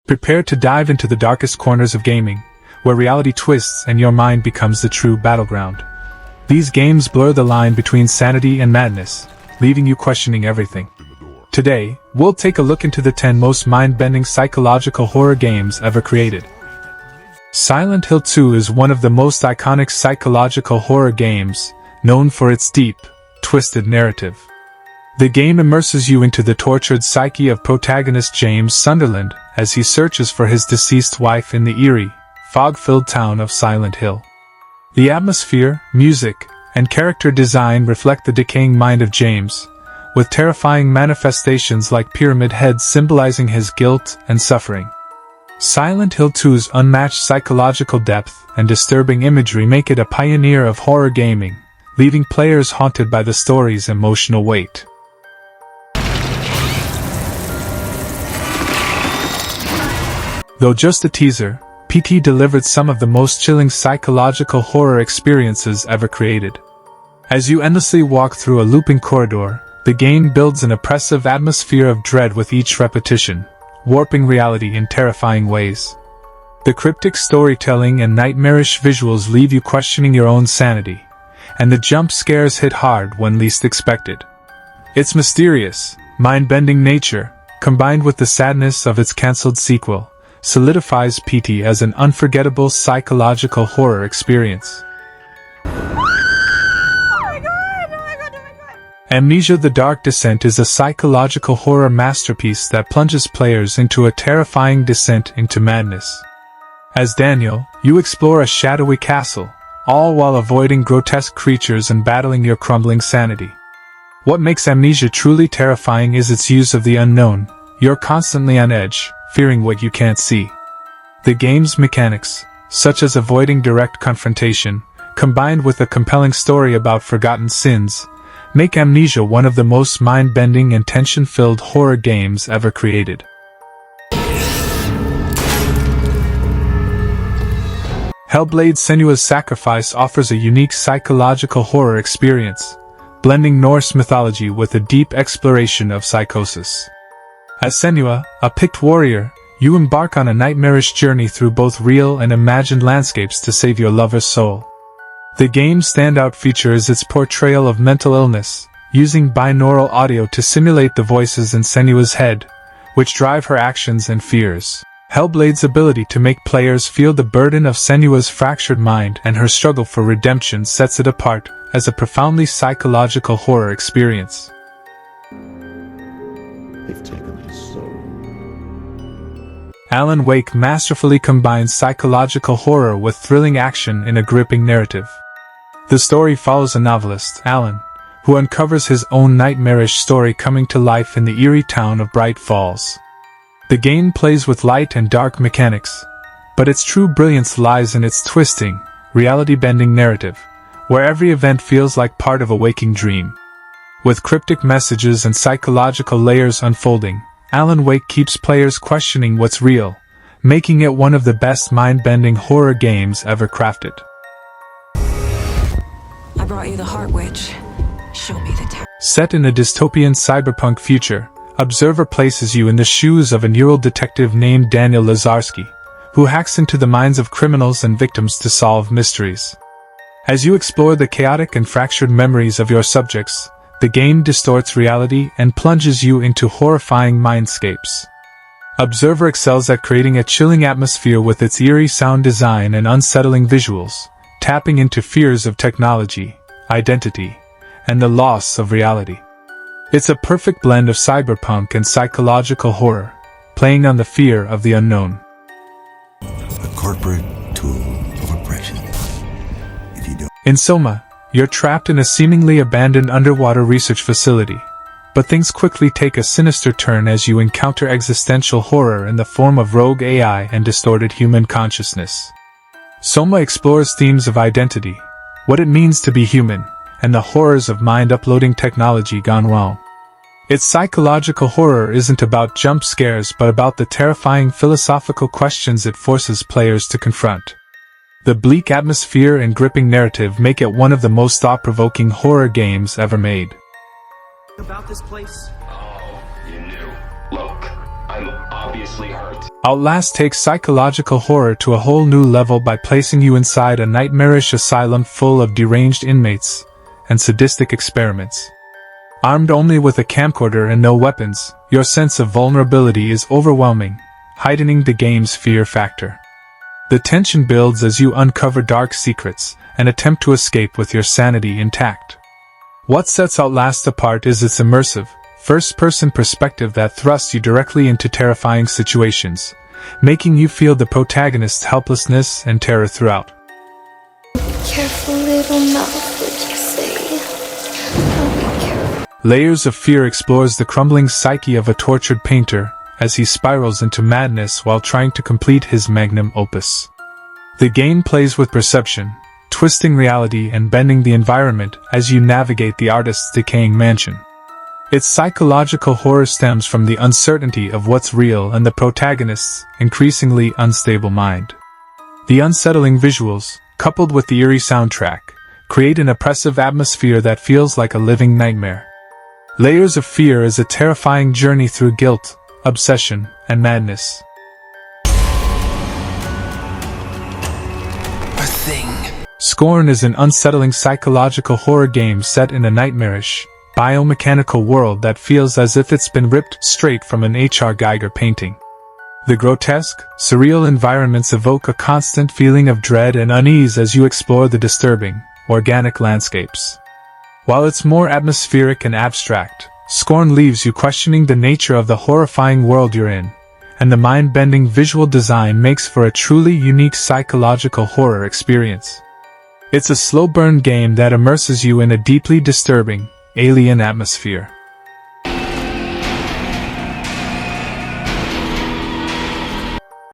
Prepare to dive into the darkest corners of gaming, where reality twists and your mind becomes the true battleground. These games blur the line between sanity and madness, leaving you questioning everything. Today, we'll take a look into the 10 most mind-bending psychological horror games ever created. Silent Hill 2 is one of the most iconic psychological horror games, known for its deep, twisted narrative. The game immerses you into the tortured psyche of protagonist James Sunderland as he searches for his deceased wife in the eerie, fog-filled town of Silent Hill. The atmosphere, music, and character design reflect the decaying mind of James, with terrifying manifestations like pyramid heads symbolizing his guilt and suffering. Silent Hill 2's unmatched psychological depth and disturbing imagery make it a pioneer of horror gaming, leaving players haunted by the story's emotional weight. Though just a teaser, PT delivered some of the most chilling psychological horror experiences ever created. As you endlessly walk through a looping corridor, the game builds an oppressive atmosphere of dread with each repetition, warping reality in terrifying ways. The cryptic storytelling and nightmarish visuals leave you questioning your own sanity, and the jump scares hit hard when least expected. Its mysterious, mind-bending nature, combined with the sadness of its cancelled sequel, solidifies PT as an unforgettable psychological horror experience. Amnesia The Dark Descent is a psychological horror masterpiece that plunges players into a terrifying descent into madness. As Daniel, you explore a shadowy castle, all while avoiding grotesque creatures and battling your crumbling sanity. What makes Amnesia truly terrifying is its use of the unknown. You're constantly on edge, fearing what you can't see. The game's mechanics, such as avoiding direct confrontation, combined with a compelling story about forgotten sins, make Amnesia one of the most mind-bending and tension-filled horror games ever created. Hellblade Senua's Sacrifice offers a unique psychological horror experience, blending Norse mythology with a deep exploration of psychosis. As Senua, a picked warrior, you embark on a nightmarish journey through both real and imagined landscapes to save your lover's soul. The game's standout feature is its portrayal of mental illness, using binaural audio to simulate the voices in Senua's head, which drive her actions and fears. Hellblade's ability to make players feel the burden of Senua's fractured mind and her struggle for redemption sets it apart as a profoundly psychological horror experience. They've taken his soul. Alan Wake masterfully combines psychological horror with thrilling action in a gripping narrative. The story follows a novelist, Alan, who uncovers his own nightmarish story coming to life in the eerie town of Bright Falls. The game plays with light and dark mechanics, but its true brilliance lies in its twisting, reality-bending narrative, where every event feels like part of a waking dream. With cryptic messages and psychological layers unfolding, Alan Wake keeps players questioning what's real, making it one of the best mind-bending horror games ever crafted. I brought you the Heart Witch. Show me the tower. Set in a dystopian cyberpunk future, Observer places you in the shoes of a neural detective named Daniel Lazarski, who hacks into the minds of criminals and victims to solve mysteries. As you explore the chaotic and fractured memories of your subjects, the game distorts reality and plunges you into horrifying mindscapes. Observer excels at creating a chilling atmosphere with its eerie sound design and unsettling visuals, tapping into fears of technology, identity, and the loss of reality. It's a perfect blend of cyberpunk and psychological horror, playing on the fear of the unknown. A corporate tool of oppression. If you don't... In SOMA, you're trapped in a seemingly abandoned underwater research facility, but things quickly take a sinister turn as you encounter existential horror in the form of rogue AI and distorted human consciousness. SOMA explores themes of identity, what it means to be human, and the horrors of mind-uploading technology gone wrong. Its psychological horror isn't about jump scares but about the terrifying philosophical questions it forces players to confront. The bleak atmosphere and gripping narrative make it one of the most thought-provoking horror games ever made. About this place? Oh, you knew. Look, I'm obviously hurt. Outlast takes psychological horror to a whole new level by placing you inside a nightmarish asylum full of deranged inmates and sadistic experiments. Armed only with a camcorder and no weapons, your sense of vulnerability is overwhelming, heightening the game's fear factor. The tension builds as you uncover dark secrets and attempt to escape with your sanity intact. What sets Outlast apart is its immersive, first-person perspective that thrusts you directly into terrifying situations, making you feel the protagonist's helplessness and terror throughout. Careful, little mouth, what you say. I'll be careful. Layers of Fear explores the crumbling psyche of a tortured painter as he spirals into madness while trying to complete his magnum opus. The game plays with perception, twisting reality and bending the environment as you navigate the artist's decaying mansion. Its psychological horror stems from the uncertainty of what's real and the protagonist's increasingly unstable mind. The unsettling visuals, coupled with the eerie soundtrack, create an oppressive atmosphere that feels like a living nightmare. Layers of Fear is a terrifying journey through guilt, obsession, and madness. A thing. Scorn is an unsettling psychological horror game set in a nightmarish, biomechanical world that feels as if it's been ripped straight from an H.R. Geiger painting. The grotesque, surreal environments evoke a constant feeling of dread and unease as you explore the disturbing, organic landscapes. While it's more atmospheric and abstract, Scorn leaves you questioning the nature of the horrifying world you're in, and the mind-bending visual design makes for a truly unique psychological horror experience. It's a slow-burn game that immerses you in a deeply disturbing, alien atmosphere.